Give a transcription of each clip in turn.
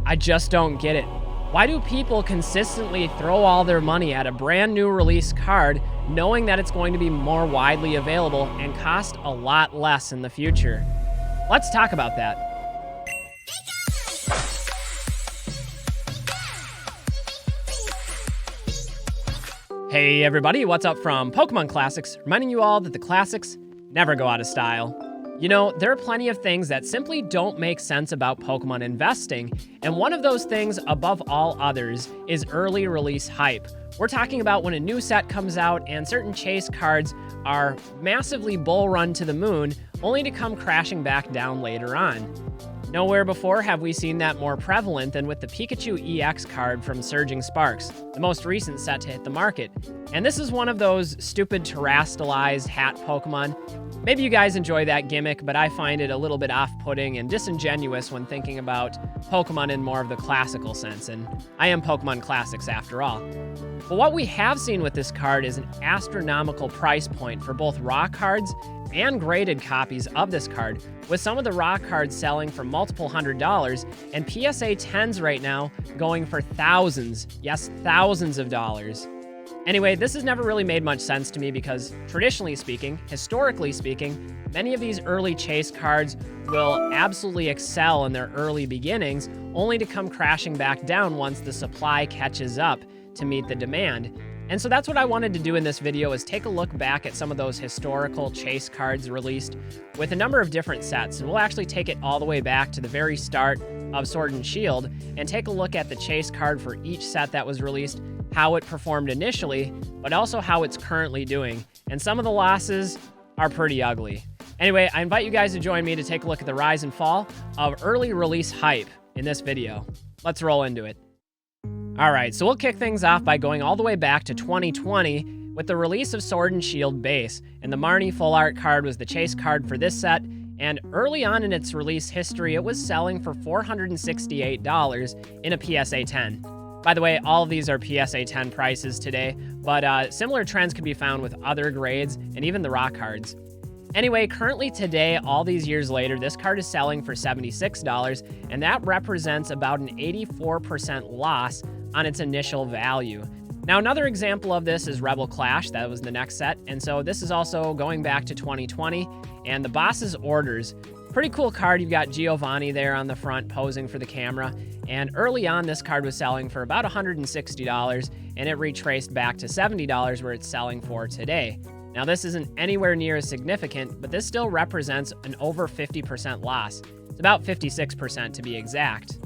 I just don't get it. Why do people consistently throw all their money at a brand new release card knowing that it's going to be more widely available and cost a lot less in the future? Let's talk about that. Hey everybody, what's up from Pokemon Classics, reminding you all that the classics never go out of style. You know, there are plenty of things that simply don't make sense about Pokemon investing, and one of those things above all others is early release hype. We're talking about when a new set comes out and certain chase cards are massively bull run to the moon, only to come crashing back down later on. Nowhere before have we seen that more prevalent than with the Pikachu EX card from Surging Sparks, the most recent set to hit the market. And this is one of those stupid terastallized hat Pokemon. Maybe you guys enjoy that gimmick, but I find it a little bit off-putting and disingenuous when thinking about Pokemon in more of the classical sense, and I am Pokemon Classics after all. But what we have seen with this card is an astronomical price point for both raw cards and graded copies of this card, with some of the raw cards selling for multiple $100s and PSA 10s right now going for thousands, yes, thousands of dollars. Anyway, this has never really made much sense to me because, traditionally speaking, historically speaking, many of these early chase cards will absolutely excel in their early beginnings, only to come crashing back down once the supply catches up to meet the demand. And so that's what I wanted to do in this video, is take a look back at some of those historical chase cards released with a number of different sets. And we'll actually take it all the way back to the very start of Sword and Shield and take a look at the chase card for each set that was released, how it performed initially, but also how it's currently doing. And some of the losses are pretty ugly. Anyway, I invite you guys to join me to take a look at the rise and fall of early release hype in this video. Let's roll into it. All right, so we'll kick things off by going all the way back to 2020 with the release of Sword and Shield Base, and the Marnie Full Art card was the chase card for this set, and early on in its release history, it was selling for $468 in a PSA 10. By the way, all of these are PSA 10 prices today, but similar trends can be found with other grades and even the raw cards. Anyway, currently today, all these years later, this card is selling for $76, and that represents about an 84% loss on its initial value. Now, another example of this is Rebel Clash. That was the next set, and so this is also going back to 2020, and the Boss's Orders. Pretty cool card. You've got Giovanni there on the front posing for the camera, and early on, this card was selling for about $160, and it retraced back to $70 where it's selling for today. Now, this isn't anywhere near as significant, but this still represents an over 50% loss. It's about 56% to be exact.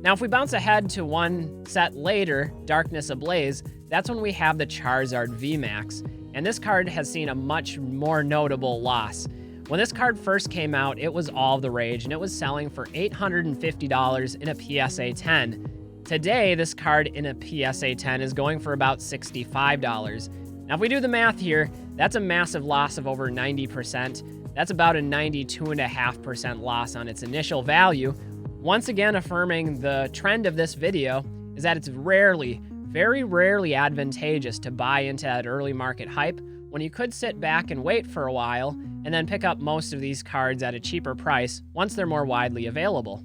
Now, if we bounce ahead to one set later, Darkness Ablaze, that's when we have the Charizard VMAX, and this card has seen a much more notable loss. When this card first came out, it was all the rage, and it was selling for $850 in a PSA 10. Today, this card in a PSA 10 is going for about $65. Now, if we do the math here, that's a massive loss of over 90%. That's about a 92.5% loss on its initial value. Once again, affirming the trend of this video is that it's rarely, very rarely advantageous to buy into that early market hype when you could sit back and wait for a while and then pick up most of these cards at a cheaper price once they're more widely available.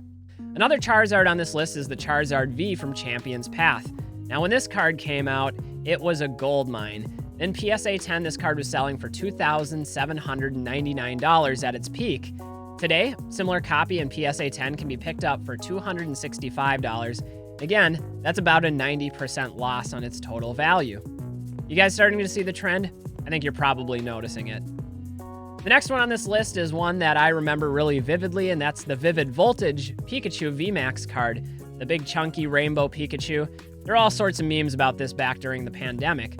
Another Charizard on this list is the Charizard V from Champion's Path. Now, when this card came out, it was a gold mine. In PSA 10, this card was selling for $2,799 at its peak. Today, similar copy in PSA 10 can be picked up for $265. Again, that's about a 90% loss on its total value. You guys starting to see the trend? I think you're probably noticing it. The next one on this list is one that I remember really vividly, and that's the Vivid Voltage Pikachu VMAX card, the big chunky rainbow Pikachu. There are all sorts of memes about this back during the pandemic.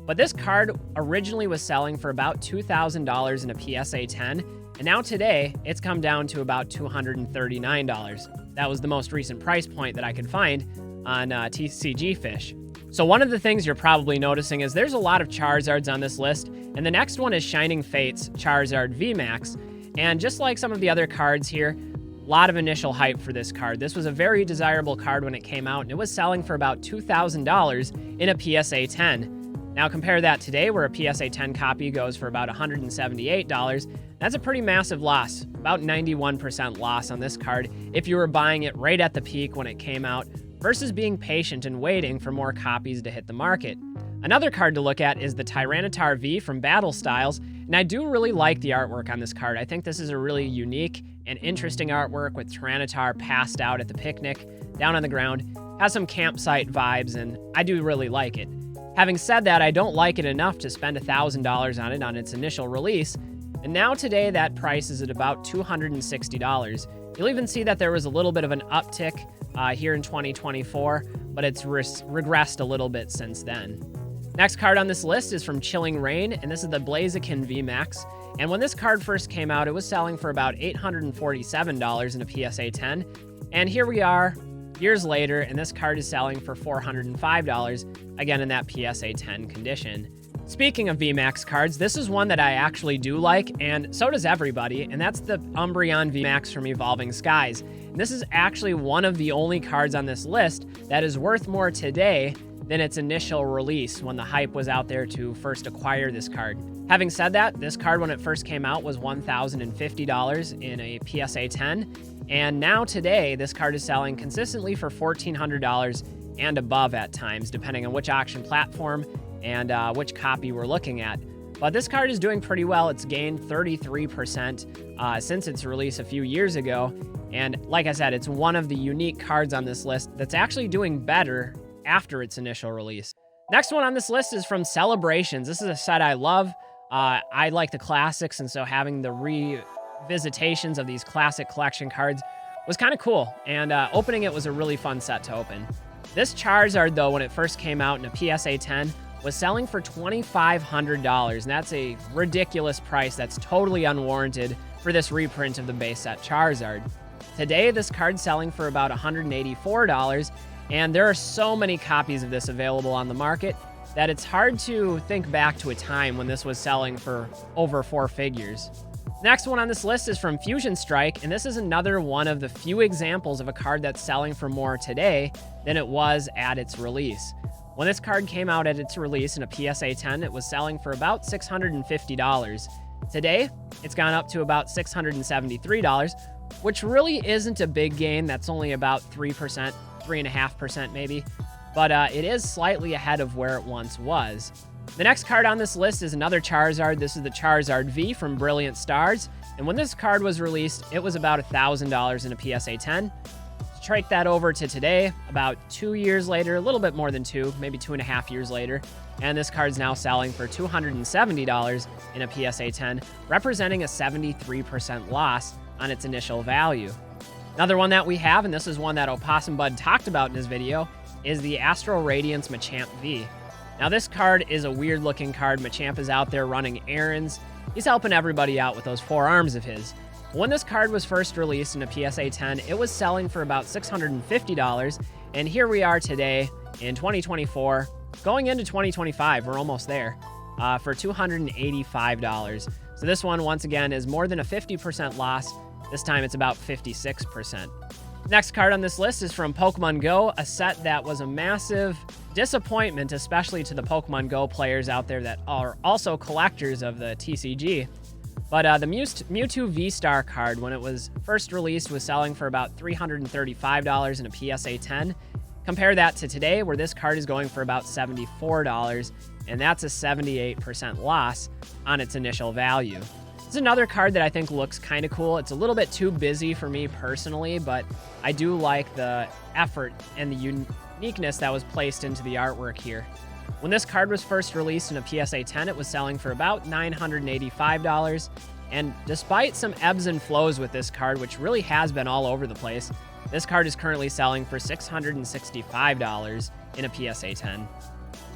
But this card originally was selling for about $2,000 in a PSA 10, and now today, it's come down to about $239. That was the most recent price point that I could find on TCG Fish. So one of the things you're probably noticing is there's a lot of Charizards on this list, and the next one is Shining Fate's Charizard VMAX. And just like some of the other cards here, a lot of initial hype for this card. This was a very desirable card when it came out, and it was selling for about $2,000 in a PSA 10. Now compare that today, where a PSA 10 copy goes for about $178. That's a pretty massive loss, about 91% loss on this card if you were buying it right at the peak when it came out, versus being patient and waiting for more copies to hit the market. Another card to look at is the Tyranitar V from Battle Styles, and I do really like the artwork on this card. I think this is a really unique and interesting artwork with Tyranitar passed out at the picnic, down on the ground. Has some campsite vibes, and I do really like it. Having said that, I don't like it enough to spend $1,000 on it on its initial release, and now today that price is at about $260. You'll even see that there was a little bit of an uptick here in 2024, but it's regressed a little bit since then. Next card on this list is from Chilling Reign, and this is the Blaziken VMAX. And when this card first came out, it was selling for about $847 in a PSA 10. And here we are, years later, and this card is selling for $405, again in that PSA 10 condition. Speaking of VMAX cards, this is one that I actually do like, and so does everybody, and that's the Umbreon VMAX from Evolving Skies. And this is actually one of the only cards on this list that is worth more today than its initial release when the hype was out there to first acquire this card. Having said that, this card when it first came out was $1,050 in a PSA 10, and now today this card is selling consistently for $1,400 and above at times, depending on which auction platform and which copy we're looking at. But this card is doing pretty well. It's gained 33% since its release a few years ago, and like I said, it's one of the unique cards on this list that's actually doing better after its initial release. Next one on this list is from Celebrations. This is a set I love. I like the classics, and so having the revisitations of these classic collection cards was kind of cool, and opening it was a really fun set to open. This Charizard, though, when it first came out in a PSA 10, was selling for $2,500, and that's a ridiculous price that's totally unwarranted for this reprint of the base set Charizard. Today, this card's selling for about $184, and there are so many copies of this available on the market that it's hard to think back to a time when this was selling for over four figures. Next one on this list is from Fusion Strike, and this is another one of the few examples of a card that's selling for more today than it was at its release. When this card came out at its release in a PSA 10, it was selling for about $650. Today, it's gone up to about $673, which really isn't a big gain. That's only about 3%, 3.5% maybe, but it is slightly ahead of where it once was. The next card on this list is another Charizard. This is the Charizard V from Brilliant Stars, and when this card was released, it was about $1,000 in a PSA 10. Trike that over to today, about 2 years later, a little bit more than two, maybe 2.5 years later, and this card's now selling for $270 in a PSA 10, representing a 73% loss on its initial value. Another one that we have, and this is one that Opossum Bud talked about in his video, is the Astral Radiance Machamp V. Now this card is a weird looking card. Machamp is out there running errands. He's helping everybody out with those four arms of his. When this card was first released in a PSA 10, it was selling for about $650, and here we are today in 2024, going into 2025, we're almost there, for $285. So this one, once again, is more than a 50% loss. This time it's about 56%. Next card on this list is from Pokemon Go, a set that was a massive disappointment, especially to the Pokemon Go players out there that are also collectors of the TCG. But the Mewtwo V-Star card, when it was first released, was selling for about $335 in a PSA 10. Compare that to today, where this card is going for about $74, and that's a 78% loss on its initial value. This is another card that I think looks kind of cool. It's a little bit too busy for me personally, but I do like the effort and the uniqueness that was placed into the artwork here. When this card was first released in a PSA 10, it was selling for about $985, and despite some ebbs and flows with this card, which really has been all over the place, this card is currently selling for $665 in a PSA 10.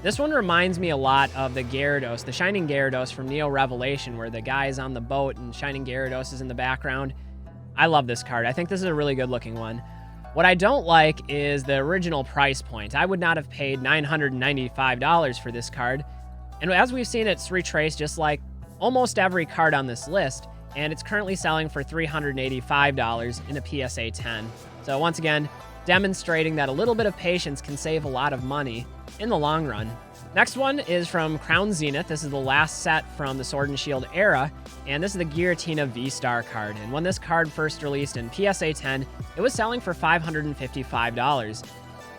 This one reminds me a lot of the Gyarados, the Shining Gyarados from Neo Revelation, where the guy is on the boat and Shining Gyarados is in the background. I love this card. I think this is a really good looking one. What I don't like is the original price point. I would not have paid $995 for this card. And as we've seen, it's retraced just like almost every card on this list, and it's currently selling for $385 in a PSA 10. So once again, demonstrating that a little bit of patience can save a lot of money in the long run. Next one is from Crown Zenith. This is the last set from the Sword and Shield era, and this is the Giratina V-Star card. And when this card first released in PSA 10, it was selling for $555.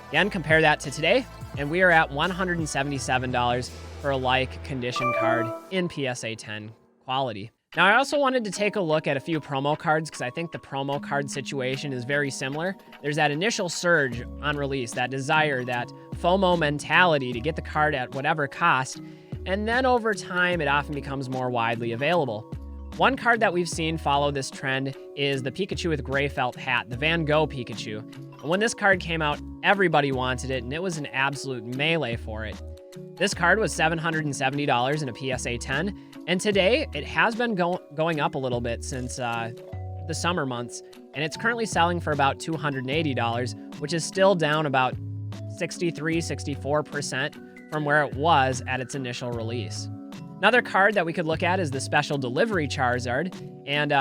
Again, compare that to today, and we are at $177 for a like condition card in PSA 10 quality. Now, I also wanted to take a look at a few promo cards because I think the promo card situation is very similar. There's that initial surge on release, that desire, that FOMO mentality to get the card at whatever cost, and then over time, it often becomes more widely available. One card that we've seen follow this trend is the Pikachu with gray felt hat, the Van Gogh Pikachu. And when this card came out, everybody wanted it, and it was an absolute melee for it. This card was $770 in a PSA 10, and today it has been going up a little bit since the summer months, and it's currently selling for about $280, which is still down about 64% from where it was at its initial release. Another card that we could look at is the Special Delivery Charizard, and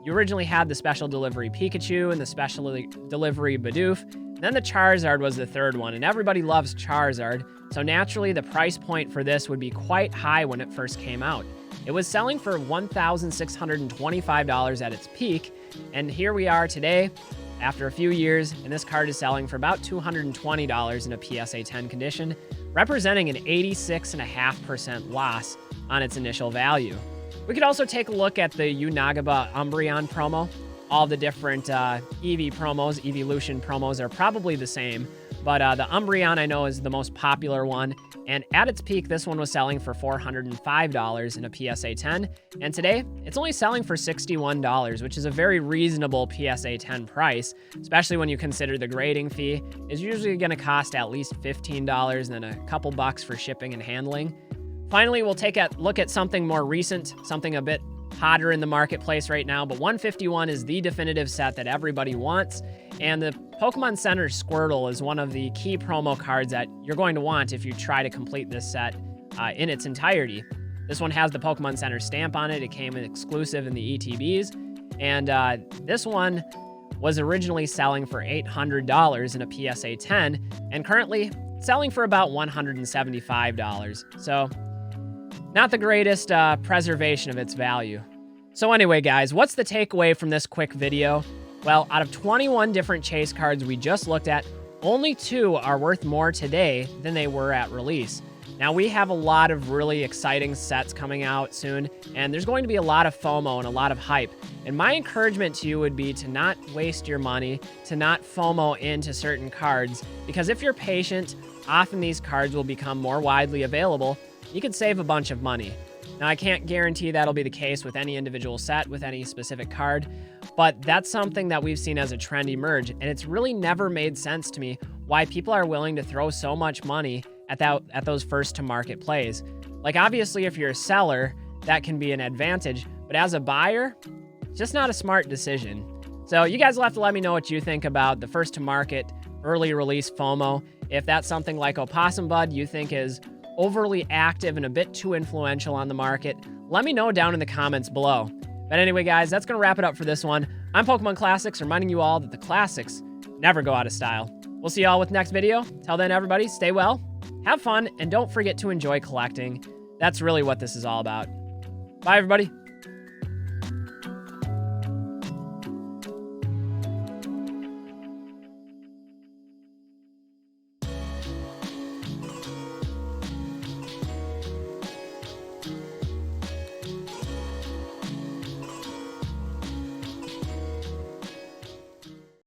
you originally had the Special Delivery Pikachu and the Special Delivery Bidoof. Then the Charizard was the third one, and everybody loves Charizard, so naturally the price point for this would be quite high when it first came out. It was selling for $1,625 at its peak, and here we are today, after a few years, and this card is selling for about $220 in a PSA 10 condition, representing an 86.5% loss on its initial value. We could also take a look at the Unagaba Umbreon promo. All the different Eevee promos, Evolution promos are probably the same, but the Umbreon I know is the most popular one, and at its peak, this one was selling for $405 in a PSA 10, and today, it's only selling for $61, which is a very reasonable PSA 10 price, especially when you consider the grading fee is usually going to cost at least $15 and then a couple bucks for shipping and handling. Finally, we'll take a look at something more recent, something a bit hotter in the marketplace right now, but 151 is the definitive set that everybody wants, and the Pokemon Center Squirtle is one of the key promo cards that you're going to want if you try to complete this set in its entirety. This one has the Pokemon Center stamp on it. It came exclusive in the ETBs, and this one was originally selling for $800 in a PSA 10, and currently selling for about $175. So not the greatest preservation of its value. So anyway, guys, what's the takeaway from this quick video? Well, out of 21 different chase cards we just looked at, only 2 are worth more today than they were at release. Now, we have a lot of really exciting sets coming out soon, and there's going to be a lot of FOMO and a lot of hype. And my encouragement to you would be to not waste your money, to not FOMO into certain cards, because if you're patient, often these cards will become more widely available. You could save a bunch of money. Now, I can't guarantee that'll be the case with any individual set, with any specific card, but that's something that we've seen as a trend emerge, and it's really never made sense to me why people are willing to throw so much money at those first-to-market plays. Like, obviously, if you're a seller, that can be an advantage, but as a buyer, it's just not a smart decision. So you guys will have to let me know what you think about the first-to-market, early release FOMO. If that's something like Opossum Bud you think is overly active and a bit too influential on the market, let me know down in the comments below. But anyway, guys, that's going to wrap it up for this one. I'm Pokemon Classics, reminding you all that the classics never go out of style. We'll see you all with the next video. Till then, everybody, stay well, have fun, and don't forget to enjoy collecting. That's really what this is all about. Bye, everybody.